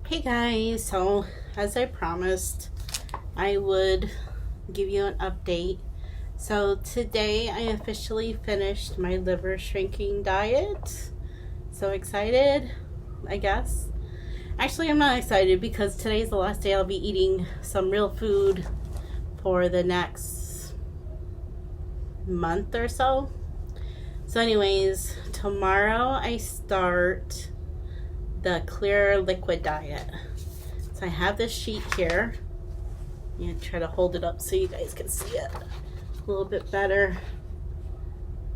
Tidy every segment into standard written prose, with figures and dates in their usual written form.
Hey guys, so as I promised, I would give you an update. So today I officially finished my liver shrinking diet. So excited, I guess. Actually, I'm not excited because today's the last day I'll be eating some real food for the next month or so. So anyways, tomorrow I start the clear liquid diet. So I have this sheet here. I'm gonna try to hold it up so you guys can see it a little bit better.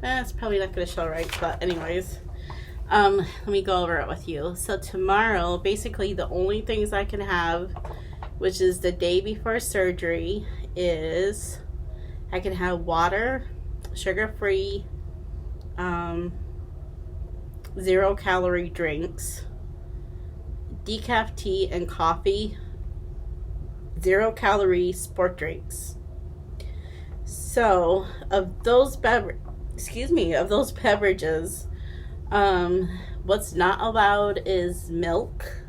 It's probably not gonna show right, but anyways, let me go over it with you. So tomorrow, basically the only things I can have, which is the day before surgery, is I can have water, sugar-free, 0-calorie drinks, decaf tea and coffee, 0-calorie sport drinks. So of those beverages, what's not allowed is milk,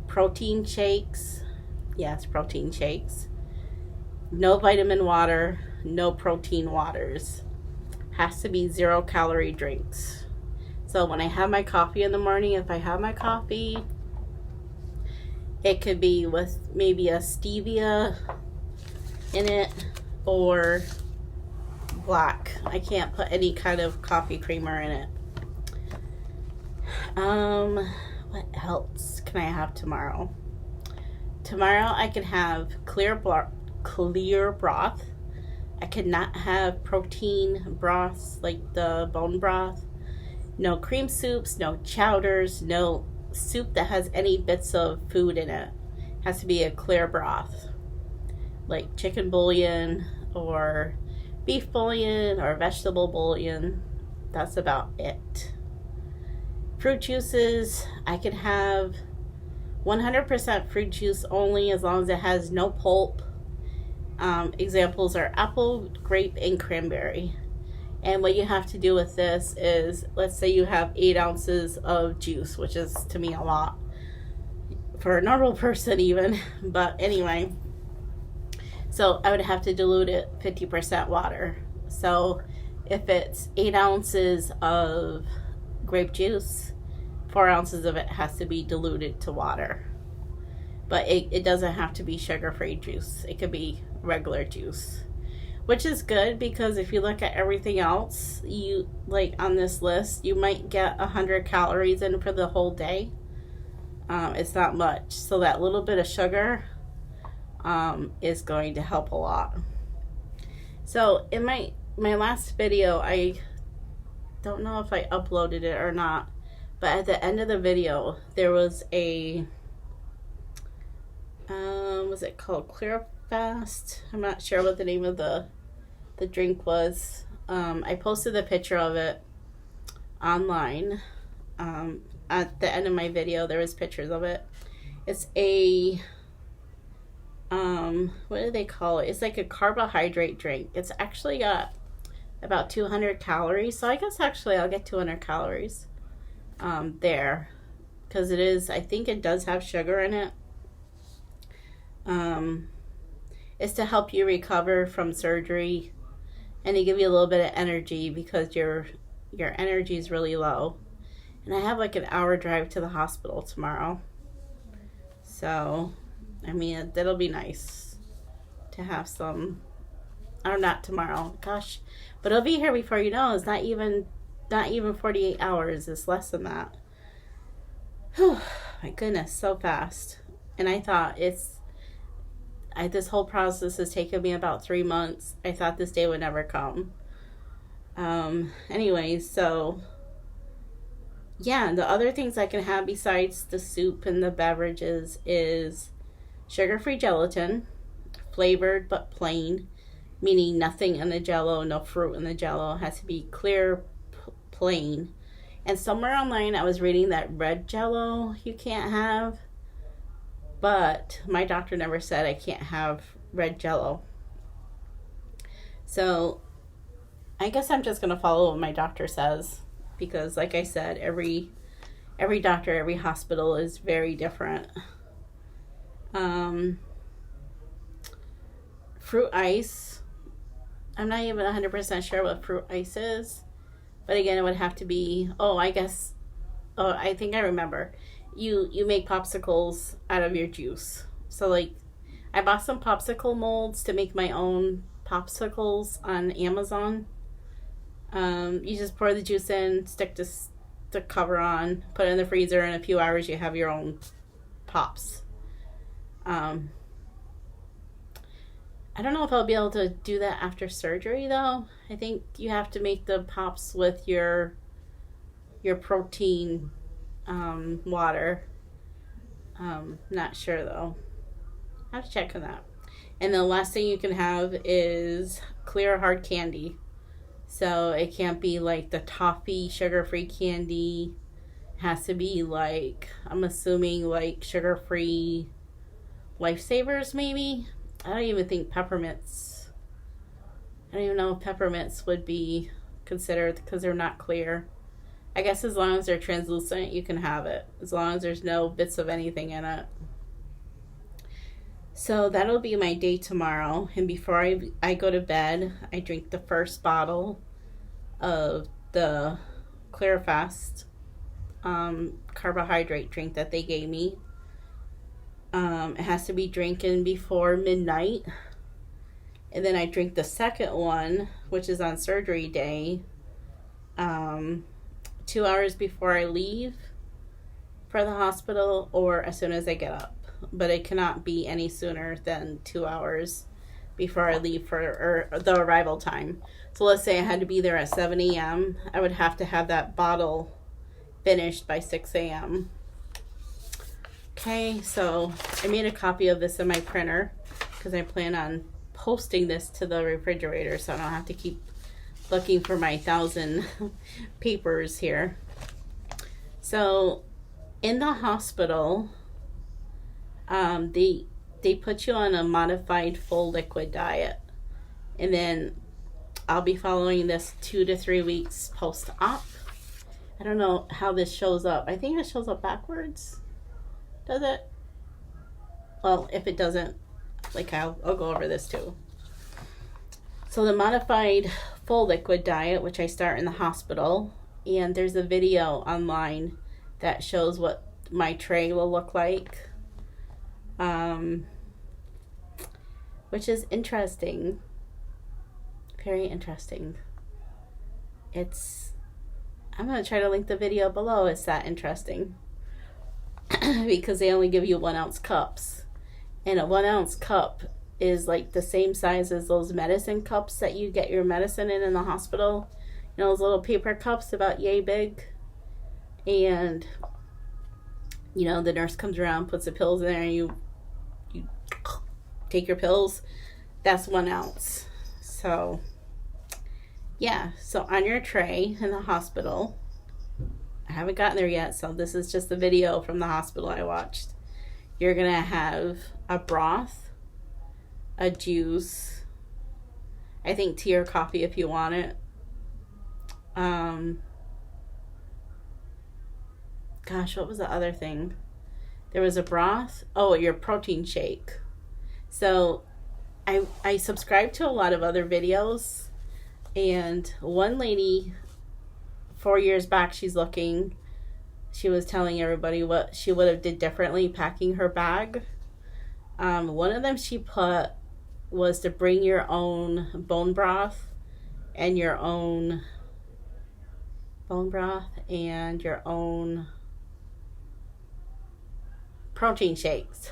protein shakes. Yes, protein shakes. No vitamin water, no protein waters. Has to be 0-calorie drinks. So when I have my coffee in the morning, if I have my coffee, it could be with maybe a stevia in it or black. I can't put any kind of coffee creamer in it. What else can I have tomorrow? Tomorrow I can have clear broth. I cannot have protein broths like the bone broth. No cream soups, no chowders, no soup that has any bits of food in it. Has to be a clear broth, like chicken bouillon or beef bouillon or vegetable bouillon. That's about it. Fruit juices, I can have 100% fruit juice only as long as it has no pulp. Examples are apple, grape, and cranberry. And what you have to do with this is, let's say you have 8 ounces of juice, which is to me a lot for a normal person even, but anyway. So I would have to dilute it 50% water. So if it's 8 ounces of grape juice, 4 ounces of it has to be diluted to water. But it doesn't have to be sugar-free juice. It could be regular juice. Which is good because if you look at everything else, you like on this list, you might get 100 calories in for the whole day. It's not much. So that little bit of sugar is going to help a lot. So in my last video, I don't know if I uploaded it or not, but at the end of the video, there was a, was it called Clear Fast? I'm not sure what the name of the drink was. I posted a picture of it online. At the end of my video, there was pictures of it. It's a, what do they call it? It's like a carbohydrate drink. It's actually got about 200 calories. So I guess actually I'll get 200 calories there. Because it is, I think it does have sugar in it. It's to help you recover from surgery and to give you a little bit of energy because your energy is really low. And I have like an hour drive to the hospital tomorrow. So, I mean, that'll be nice to have some, or not tomorrow, gosh. But it'll be here before you know. It's not even 48 hours. It's less than that. Whew, my goodness, so fast. And I thought this whole process has taken me about 3 months. I thought this day would never come. Anyways, so yeah, the other things I can have besides the soup and the beverages is sugar-free gelatin, flavored but plain, meaning nothing in the jello, no fruit in the jello. It has to be clear, plain. And somewhere online I was reading that red jello you can't have. But my doctor never said I can't have red jello. So I guess I'm just going to follow what my doctor says. Because like I said, every every doctor, every hospital is very different. Fruit ice. I'm not even 100% sure what fruit ice is. But again, it would have to be, I think I remember. You make popsicles out of your juice. So like, I bought some popsicle molds to make my own popsicles on Amazon. You just pour the juice in, stick the cover on, put it in the freezer. In a few hours, you have your own pops. I don't know if I'll be able to do that after surgery though. I think you have to make the pops with your protein water. Not sure though. I have to check on that. And the last thing you can have is clear hard candy. So it can't be like the toffee sugar-free candy. It has to be like, I'm assuming like sugar-free Lifesavers maybe. I don't even think peppermints. I don't even know if peppermints would be considered because they're not clear. I guess as long as they're translucent, you can have it. As long as there's no bits of anything in it. So that'll be my day tomorrow. And before I go to bed, I drink the first bottle of the ClearFast carbohydrate drink that they gave me. It has to be drinking before midnight. And then I drink the second one, which is on surgery day, 2 hours before I leave for the hospital or as soon as I get up. But it cannot be any sooner than 2 hours before I leave for the arrival time. So let's say I had to be there at 7 a.m. I would have to have that bottle finished by 6 a.m. Okay, so I made a copy of this in my printer because I plan on posting this to the refrigerator so I don't have to keep looking for my 1,000 papers here. So in the hospital, they put you on a modified full liquid diet, and then I'll be following this 2 to 3 weeks post-op. I don't know how this shows up. I think it shows up backwards. Does it? Well, if it doesn't, like I'll go over this too. So the modified full liquid diet, which I start in the hospital, and there's a video online that shows what my tray will look like. Which is interesting. Very interesting. I'm going to try to link the video below. It's that interesting. Because they only give you 1 ounce cups. And a 1 ounce cup is like the same size as those medicine cups that you get your medicine in the hospital. You know, those little paper cups about yay big. And, you know, the nurse comes around, puts the pills in there, and you take your pills. That's 1 ounce. So yeah, so on your tray in the hospital, I haven't gotten there yet, so this is just the video from the hospital I watched. You're gonna have a broth, a juice, I think tea or coffee if you want it. Gosh, what was the other thing? There was a broth. Oh, your protein shake. So I subscribe to a lot of other videos, and one lady 4 years back, she was telling everybody what she would have did differently packing her bag. One of them she put was to bring your own bone broth and your own protein shakes,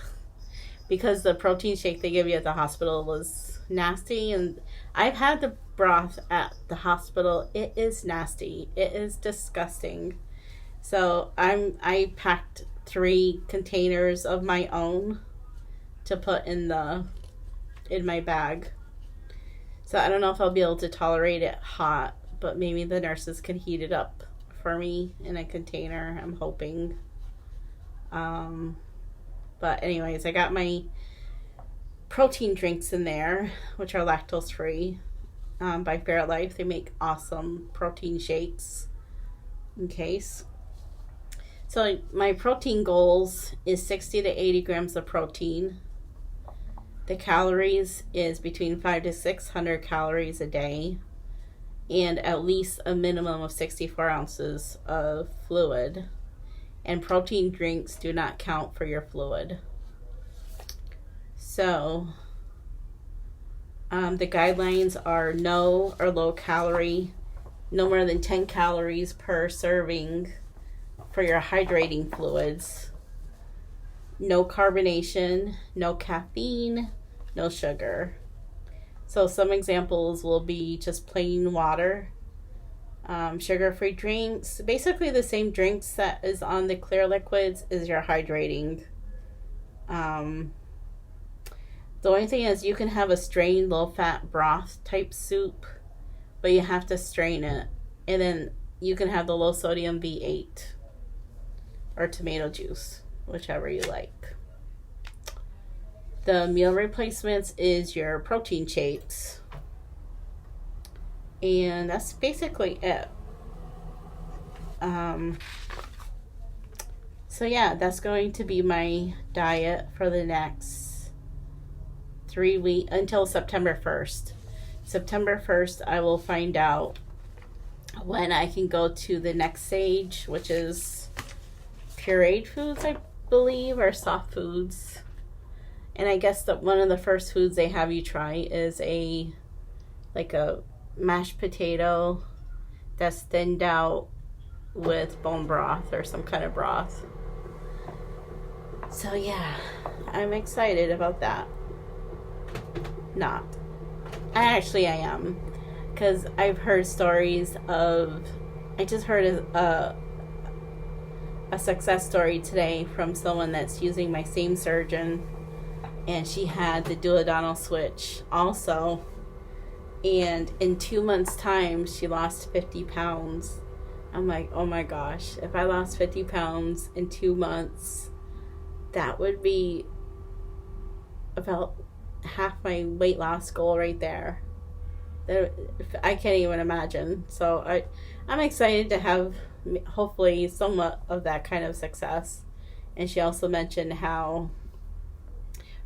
because the protein shake they give you at the hospital was nasty, and I've had the broth at the hospital. It is nasty. It is disgusting. So I packed 3 containers of my own to put in my bag. So I don't know if I'll be able to tolerate it hot, but maybe the nurses can heat it up for me in a container, I'm hoping. But anyways, I got my protein drinks in there, which are lactose free, by Fairlife. They make awesome protein shakes in case. So my protein goals is 60 to 80 grams of protein. The calories is between 5 to 600 calories a day, and at least a minimum of 64 ounces of fluid. And protein drinks do not count for your fluid. So the guidelines are no or low calorie, no more than 10 calories per serving for your hydrating fluids, no carbonation, no caffeine, no sugar. So some examples will be just plain water, sugar-free drinks, basically the same drinks that is on the clear liquids is your hydrating. The only thing is you can have a strained low-fat broth type soup, but you have to strain it. And then you can have the low-sodium V8 or tomato juice, whichever you like. The meal replacements is your protein shakes. And that's basically it. So yeah, that's going to be my diet for the next 3 weeks until September 1st. September 1st, I will find out when I can go to the next stage, which is pureed foods, I believe, or soft foods. And I guess that one of the first foods they have you try is a mashed potato that's thinned out with bone broth or some kind of broth. So yeah, I'm excited about that. Not. I am. Because I've heard stories of... I just heard a success story today from someone that's using my same surgeon. And she had the duodenal switch also. And in 2 months' time, she lost 50 pounds. I'm like, oh my gosh. If I lost 50 pounds in 2 months, that would be about half my weight loss goal right there. I can't even imagine. So I'm excited to have hopefully somewhat of that kind of success. And she also mentioned how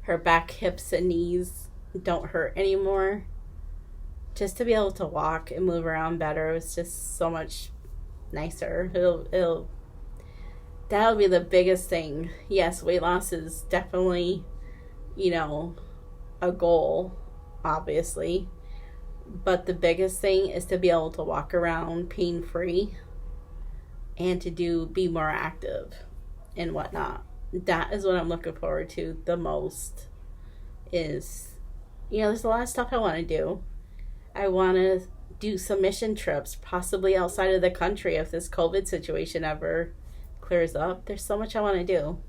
her back, hips, and knees don't hurt anymore. Just to be able to walk and move around better is just so much nicer. That'll be the biggest thing. Yes, weight loss is definitely, a goal, obviously. But the biggest thing is to be able to walk around pain-free and to be more active and whatnot. That is what I'm looking forward to the most. There's a lot of stuff I want to do. I want to do some mission trips, possibly outside of the country if this COVID situation ever clears up. There's so much I want to do.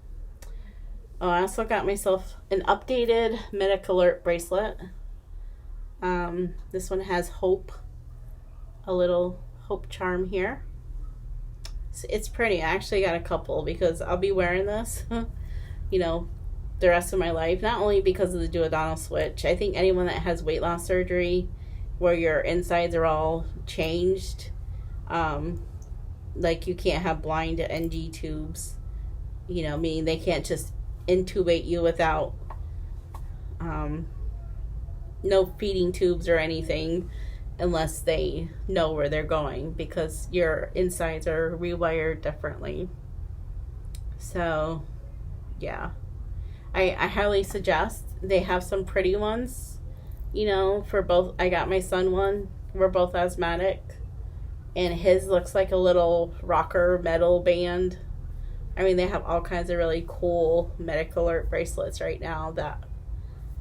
Oh, I also got myself an updated Medical Alert bracelet. This one has hope, a little hope charm here. So it's pretty. I actually got a couple because I'll be wearing this, the rest of my life. Not only because of the duodenal switch. I think anyone that has weight loss surgery where your insides are all changed, like you can't have blind NG tubes, meaning they can't just intubate you without no feeding tubes or anything unless they know where they're going because your insides are rewired differently. So yeah, I highly suggest. They have some pretty ones, for both. I got my son one. We're both asthmatic and his looks like a little rocker metal band. I mean, they have all kinds of really cool Medical Alert bracelets right now that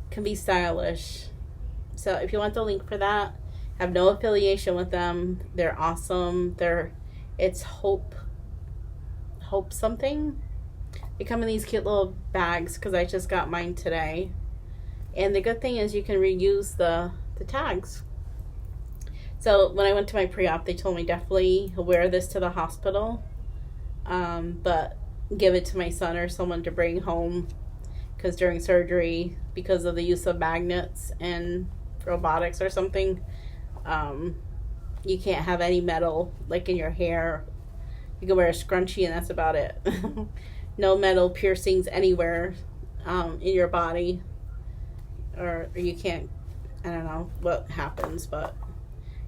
can be stylish. So if you want the link for that, have no affiliation with them. They're awesome. It's Hope something. They come in these cute little bags because I just got mine today. And the good thing is you can reuse the tags. So when I went to my pre-op, they told me definitely wear this to the hospital. But give it to my son or someone to bring home because during surgery, because of the use of magnets and robotics or something, you can't have any metal like in your hair You can wear a scrunchie and that's about it. No metal piercings anywhere in your body. Or you can't, I don't know what happens, but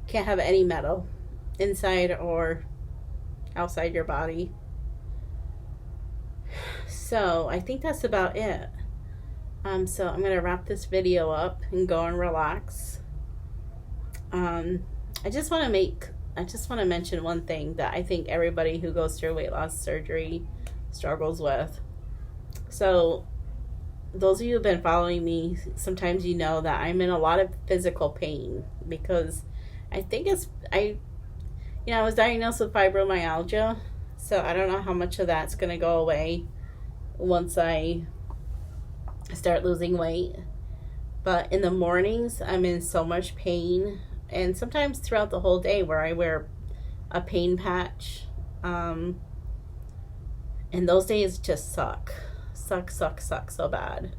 can't have any metal inside or outside your body. So I think that's about it. So I'm going to wrap this video up and go and relax. I just want to mention one thing that I think everybody who goes through weight loss surgery struggles with. So those of you who have been following me, sometimes you know that I'm in a lot of physical pain because I think I was diagnosed with fibromyalgia, so I don't know how much of that's going to go away once I start losing weight. But in the mornings, I'm in so much pain, and sometimes throughout the whole day where I wear a pain patch, and those days just suck so bad.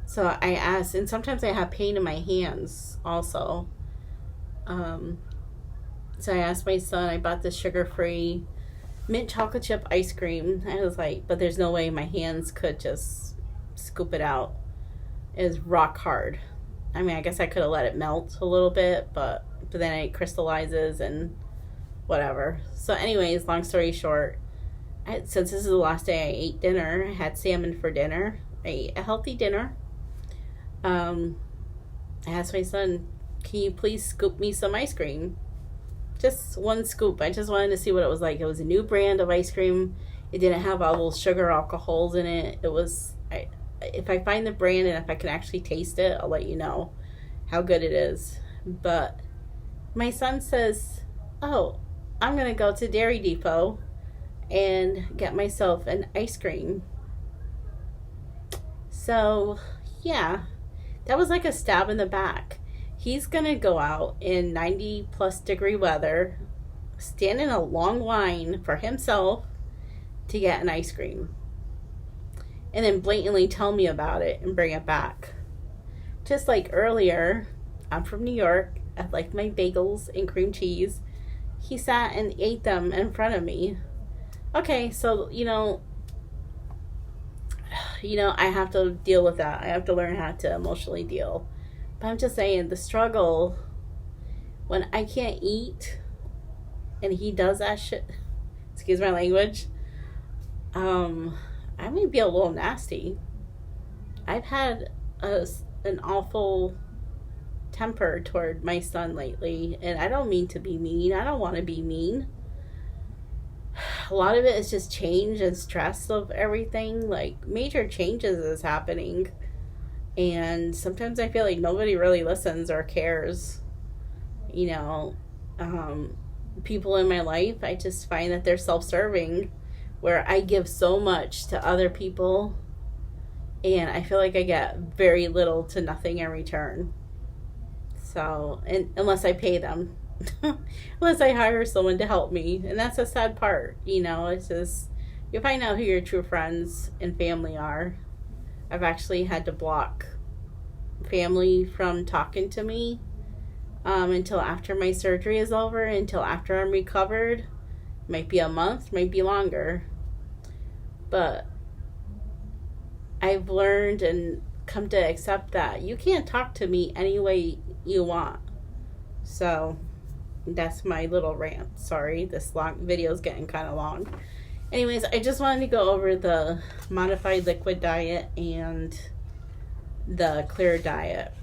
So I asked, and sometimes I have pain in my hands also. So I asked my son, I bought this sugar-free mint chocolate chip ice cream. I was like, but there's no way my hands could just scoop it out. It was rock hard. I mean, I guess I could have let it melt a little bit, but then it crystallizes and whatever. So anyways, long story short, since this is the last day I ate dinner, I had salmon for dinner. I ate a healthy dinner. I asked my son, can you please scoop me some ice cream? Just one scoop. I just wanted to see what it was like. It was a new brand of ice cream. It didn't have all those sugar alcohols in it. It was, if I find the brand and if I can actually taste it, I'll let you know how good it is. But my son says, oh, I'm going to go to Dairy Depot and get myself an ice cream. So, yeah, that was like a stab in the back. He's going to go out in 90 plus degree weather, stand in a long line for himself to get an ice cream, and then blatantly tell me about it and bring it back. Just like earlier, I'm from New York. I like my bagels and cream cheese. He sat and ate them in front of me. Okay, so, you know, I have to deal with that. I have to learn how to emotionally deal. But I'm just saying, the struggle when I can't eat and he does that shit, excuse my language, I may be a little nasty. I've had an awful temper toward my son lately, and I don't mean to be mean. I don't want to be mean. A lot of it is just change and stress of everything. Like, major changes is happening. And sometimes I feel like nobody really listens or cares. People in my life, I just find that they're self-serving, where I give so much to other people, and I feel like I get very little to nothing in return. So, and unless I pay them, unless I hire someone to help me, and that's a sad part. It's just, you find out who your true friends and family are. I've actually had to block family from talking to me until after my surgery is over, until after I'm recovered. Might be a month, might be longer. But I've learned and come to accept that you can't talk to me any way you want. So that's my little rant. Sorry, this long video is getting kind of long. Anyways, I just wanted to go over the modified liquid diet and the clear diet.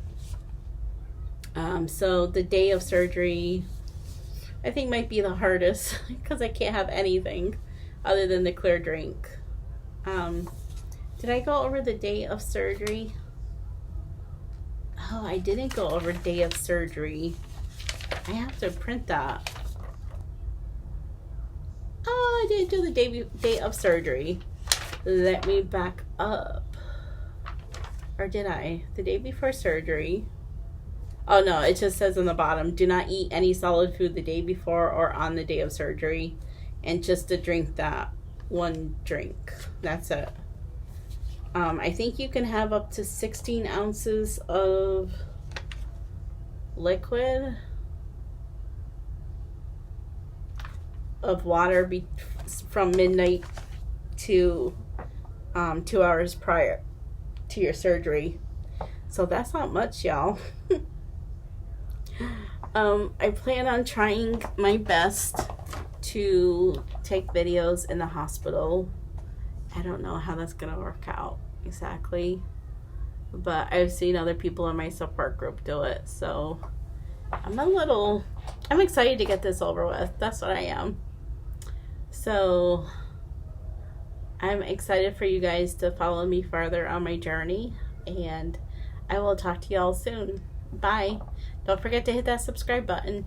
So the day of surgery, I think might be the hardest because I can't have anything other than the clear drink. Did I go over the day of surgery? Oh, I didn't go over day of surgery. I have to print that. Oh, I didn't do the day of surgery. Let me back up. Or did I? The day before surgery. Oh no, it just says on the bottom, do not eat any solid food the day before or on the day of surgery. And just to drink that one drink. That's it. I think you can have up to 16 ounces of liquid. of water from midnight to 2 hours prior to your surgery. So that's not much, y'all. I plan on trying my best to take videos in the hospital. I don't know how that's gonna work out exactly, but I've seen other people in my support group do it, so I'm excited to get this over with. That's what I am. So I'm excited for you guys to follow me further on my journey, and I will talk to y'all soon. Bye. Don't forget to hit that subscribe button.